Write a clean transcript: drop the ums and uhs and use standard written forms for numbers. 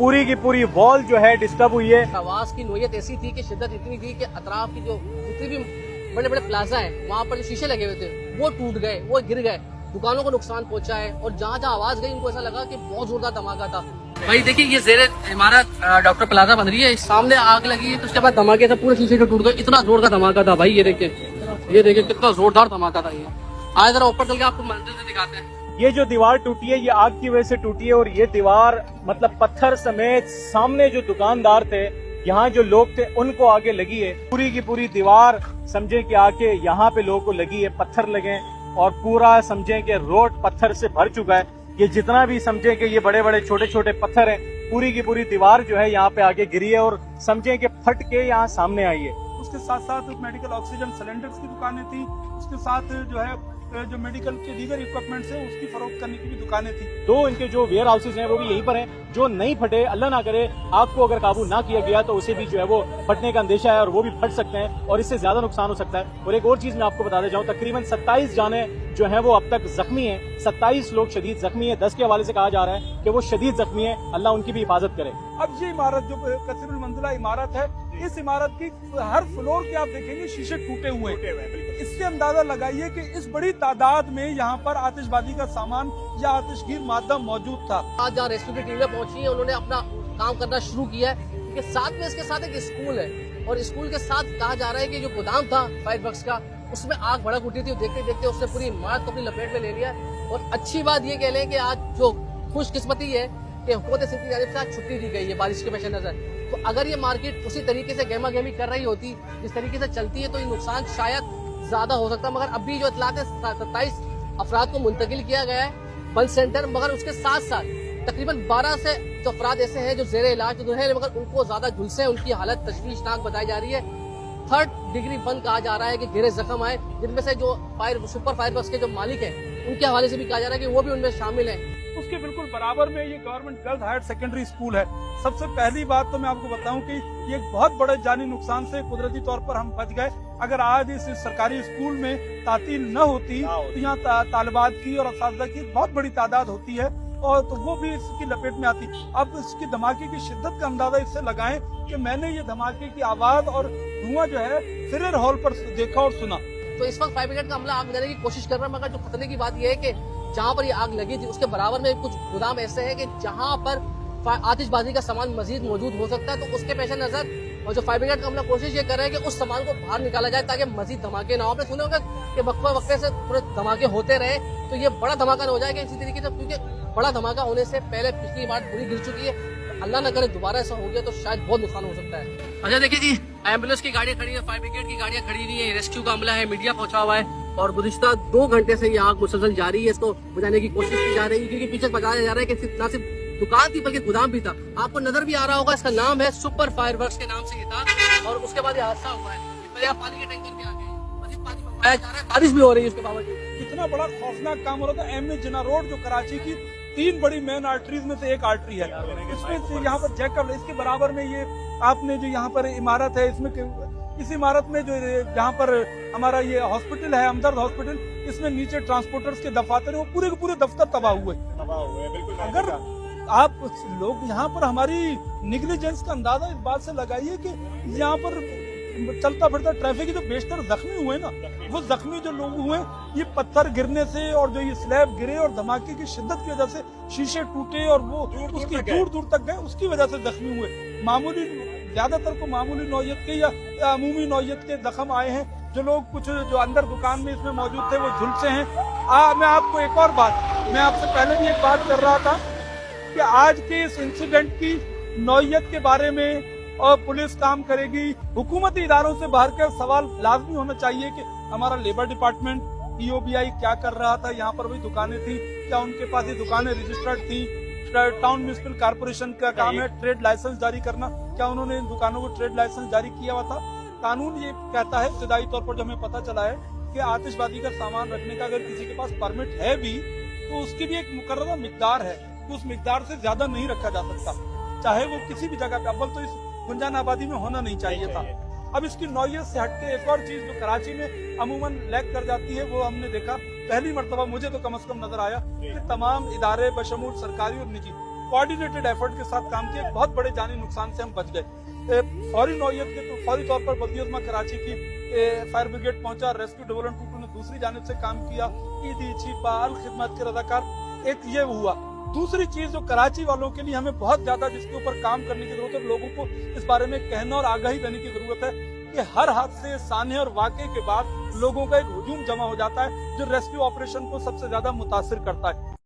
पूरी की पूरी वॉल जो है डिस्टर्ब हुई है। आवाज की नोयत ऐसी थी कि शिद्दत इतनी थी कि अतराफ की जो जितनी भी बड़े बड़े प्लाजा है वहाँ पर जो शीशे लगे हुए थे वो टूट गए, वो गिर गए, दुकानों को नुकसान पहुंचा है। और जहाँ जहाँ आवाज गई उनको ऐसा लगा कि बहुत जोरदार धमाका था। भाई देखिए ये ज़ेरे इमारत डॉक्टर प्लाजा बन रही है, सामने आग लगी है तो उसके बाद धमाके से पूरे शीशे जो टूट गए। इतना जोर का धमाका था भाई, ये देखिए कितना जोरदार धमाका था। ये आज जरा ऊपर चल के आपको मंजिल से दिखाते हैं। ये जो दीवार टूटी है ये आग की वजह से टूटी है और ये दीवार मतलब पत्थर समेत सामने जो दुकानदार थे, यहाँ जो लोग थे उनको आगे लगी है। पूरी की पूरी दीवार समझे कि आके यहाँ पे लोगों को लगी है, पत्थर लगे और पूरा समझे कि रोड पत्थर से भर चुका है। ये जितना भी समझे कि ये बड़े बड़े छोटे छोटे पत्थर हैं, पूरी की पूरी दीवार जो है यहाँ पे आगे गिरी है और समझे कि फट के यहाँ सामने आई है। उसके साथ साथ मेडिकल ऑक्सीजन सिलेंडर्स की दुकानें थी, उसके साथ जो है जो मेडिकल के दीगर इक्विपमेंट्स है उसकी फरोख्त करने की भी दुकानें थी। दो इनके जो वेयर हाउसेज हैं वो भी यहीं पर हैं, जो नहीं फटे, अल्लाह ना करे आग को अगर काबू ना किया गया तो उसे भी जो है वो फटने का अंदेशा है और वो भी फट सकते हैं और इससे ज्यादा नुकसान हो सकता है। और एक और चीज मैं आपको बताते जाऊं, तकरीबन 27 जाने जो है वो अब तक जख्मी हैं, 27 लोग शदीद जख्मी है। 10 के हवाले से कहा जा रहा है कि वो शदीद जख्मी है, अल्लाह उनकी भी हिफाजत करे। अब ये इमारत जो कसीरुल मंजिला इमारत है, इस इमारत की हर फ्लोर के आप देखेंगे शीशे टूटे हुए हैं। इससे अंदाजा लगाइए कि इस बड़ी तादाद में यहाँ पर आतिशबाजी का सामान या आतिशगीर मादा मौजूद था। आज जहाँ रेस्क्यू की टीमें पहुंची है उन्होंने अपना काम करना शुरू किया है, क्योंकि साथ में इसके साथ एक स्कूल है और स्कूल के साथ कहा जा रहा है कि जो गोदाम था फायर वर्क्स का उसमें आग भड़क उठी थी। देखते देखते उसने पूरी इमारत को अपनी लपेट में ले लिया। और अच्छी बात ये कह लें कि आज जो खुशकिस्मती है कि हुकूमत सिंध की जानिब से आज छुट्टी दी गई है बारिश के पेश नजर। तो अगर ये मार्केट उसी तरीके से गहमा गहमी कर रही होती जिस तरीके से चलती है तो ये नुकसान शायद ज्यादा हो सकता है। मगर अभी जो इतलात है 27 अफराद को मुंतकिल किया गया है बल सेंटर, मगर उसके साथ साथ तकरीबन 12 से जो अफराद ऐसे हैं जो जेरे इलाज तो है मगर उनको ज्यादा झुलसे, उनकी हालत तशवीशनाक बताई जा रही है। 3rd डिग्री बंद कहा जा रहा है कि गहरे जख्म आए, जिनमें से जो सुपर फायर वर्क्स के जो मालिक हैं उनके हवाले से भी कहा जा रहा है कि वो भी उनमें शामिल है। उसके बिल्कुल बराबर में ये government girls higher secondary school है। सबसे पहली बात तो मैं आपको बताऊं कि ये एक बहुत बड़े जानी नुकसान से कुदरती तौर पर हम बच गए। अगर आज इस सरकारी स्कूल में तातील न होती तो यहाँ तालिबात की और असातिज़ा की बहुत बड़ी तादाद होती है और तो वो भी इसकी लपेट में आती। अब इसकी धमाके की शिद्दत का अंदाजा इससे लगाएं कि मैंने ये धमाके की आवाज और धुआं जो है फिर हॉल पर देखा और सुना। तो इस वक्त फायर ब्रिगेड का अमला आग बुझाने की कोशिश कर रहा है, मगर जो खतरे की बात यह है कि जहाँ पर ये आग लगी थी उसके बराबर में कुछ गोदाम ऐसे हैं कि जहाँ पर आतिशबाजी का सामान मजीद मौजूद हो सकता है। तो उसके पेश नजर और जो फायर ब्रिगेड का हमला कोशिश ये कर रहे हैं कि उस सामान को बाहर निकाला जाए ताकि मजीद धमाके ना हो। आपने सुने होगा कि वक्फे से पूरे धमाके होते रहे तो ये बड़ा धमाका ना हो जाएगा इसी तरीके से, क्योंकि बड़ा धमाका होने से पहले पिछली इमारत पूरी गिर चुकी है। अल्लाह न करे दोबारा ऐसा हो गया तो शायद बहुत नुकसान हो सकता है। अच्छा देखिए जी, एम्बुलेंस की गाड़ियां खड़ी है, फायर ब्रिगेड की गाड़ियां खड़ी नहीं है, रेस्क्यू का अमला है, मीडिया पहुंचा हुआ है और गुज़िश्ता 2 घंटे से ये आग मुसलसल जारी है। इसको बुझाने की कोशिश की जा रही है क्योंकि पीछे बताया जा रहा है कि न सिर्फ दुकान थी बल्कि गोदाम भी था। आपको नजर भी आ रहा होगा, इसका नाम है सुपर फायर वर्क्स के नाम से ये था और उसके बाद ये हादसा हुआ है। पानी के टैंकर भी आ गए, मजीद पानी मंगवाया जा रहा है, बारिश भी हो रही है उसके बावजूद। कितना बड़ा खौफनाक काम हो रहा था। एमए जिन्ना रोड जो कराची की 3 बड़ी मेन आर्टरीज में से एक आर्टरी है, इसमें यहाँ पर चेक कर, इसके बराबर में ये आपने जो यहाँ पर इमारत है इसमें इस इमारत में जो यहाँ पर हमारा ये हॉस्पिटल है हमदर्द हॉस्पिटल, इसमें नीचे ट्रांसपोर्टर्स के दफातर है, वो पूरे के पूरे दफ्तर तबाह हुए। अगर आप लोग यहाँ पर हमारी निग्लिजेंस का अंदाजा इस बात से लगाइए कि यहाँ पर चलता फिरता ट्रैफिक के जो बेशतर जख्मी हुए ना, वो जख्मी जो लोग हुए ये पत्थर गिरने से और जो ये स्लैब गिरे और धमाके की शिद्दत की वजह से शीशे टूटे और वो उसकी दूर दूर तक गए, उसकी वजह से जख्मी हुए। मामूली ज्यादातर को मामूली नौयत के या अमूमी नौयत के जख्म आए हैं। जो लोग कुछ जो अंदर दुकान में इसमें मौजूद थे वो झुलसे हैं। मैं आपको एक और बात, मैं आपसे पहले भी एक बात कर रहा था कि आज के इस इंसिडेंट की नौयत के बारे में और पुलिस काम करेगी, हुकूमती इदारों से बाहर का सवाल लाजमी होना चाहिए कि हमारा लेबर डिपार्टमेंट POBI क्या कर रहा था, यहाँ पर वही दुकानें थी, क्या उनके पास ये दुकानें रजिस्टर्ड थी? टाउन म्युनिसिपल कारपोरेशन का काम है ट्रेड लाइसेंस जारी करना, क्या उन्होंने इन दुकानों को ट्रेड लाइसेंस जारी किया हुआ था? कानून ये कहता है, इब्तदाई तौर पर जो हमें पता चला है कि आतिशबाजी का सामान रखने का अगर किसी के पास परमिट है भी तो उसकी भी एक मुकर्रर मिकदार है, तो उस मिकदार से ज्यादा नहीं रखा जा सकता, चाहे वो किसी भी जगह पे। अव्वल तो इस गुंजान आबादी में होना नहीं चाहिए था। अब इसकी नौयत से हटके एक और चीज जो कराची में अमूमन लैग कर जाती है वो हमने देखा, पहली मर्तबा मुझे तो कम से कम नजर आया कि तमाम इदारे बशमूल सरकारी और निजी कोऑर्डिनेटेड एफर्ट के साथ काम किया, बहुत बड़े जानी नुकसान से हम बच गए। फौरी नौयत के तो फौरी तौर पर बल्दियतमा कराची की फायर ब्रिगेड पहुंचा, रेस्क्यू डिवीजन 22 ने दूसरी जानिब से काम किया, ईदी छिपा अल खिदमत के रजाकार, एक ये हुआ। दूसरी चीज जो कराची वालों के लिए हमें बहुत ज्यादा जिसके ऊपर काम करने की जरूरत है, लोगों को इस बारे में कहना और आगाही देने की जरूरत है कि हर हादसे, सान्हे और वाकये के बाद लोगों का एक हुजूम जमा हो जाता है जो रेस्क्यू ऑपरेशन को सबसे ज्यादा मुतासिर करता है।